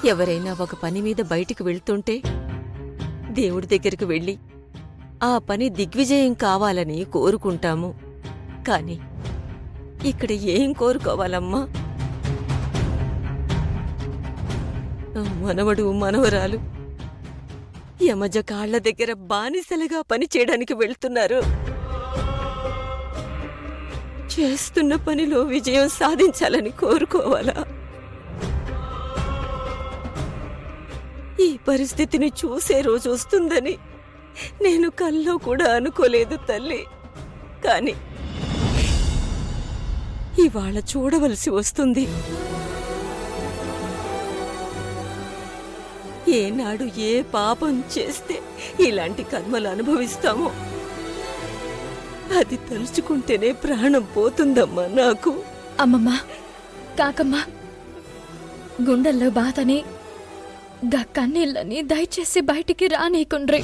ఎవరైనా ఒక పని మీద బయటికి వెళ్తుంటే దేవుడి దగ్గరికి వెళ్ళి ఆ పని దిగ్విజయం కావాలని కోరుకుంటాము. కాని ఇక్కడ ఏం కోరుకోవాలమ్మా? మనవడు మనవరాలు యమజ కాళ్ల దగ్గర బానిసలుగా పనిచేయడానికి వెళ్తున్నారు. చేస్తున్న పనిలో విజయం సాధించాలని కోరుకోవాలా? ఈ పరిస్థితిని చూసే రోజు వస్తుందని నేను కల్లో కూడా అనుకోలేదు తల్లి. కాని ఇవాళ చూడవలసి వస్తుంది. ఏనాడు ఏ పాపం చేస్తే ఇలాంటి కర్మలు అనుభవిస్తామో అది తలుచుకుంటేనే ప్రాణం పోతుందమ్మా నాకు. అమ్మమ్మ, కాకమ్మ, గుండెల్లో బాధని గా కన్నీళ్ళని దయచేసి బయటికి రానీకుండ్రి.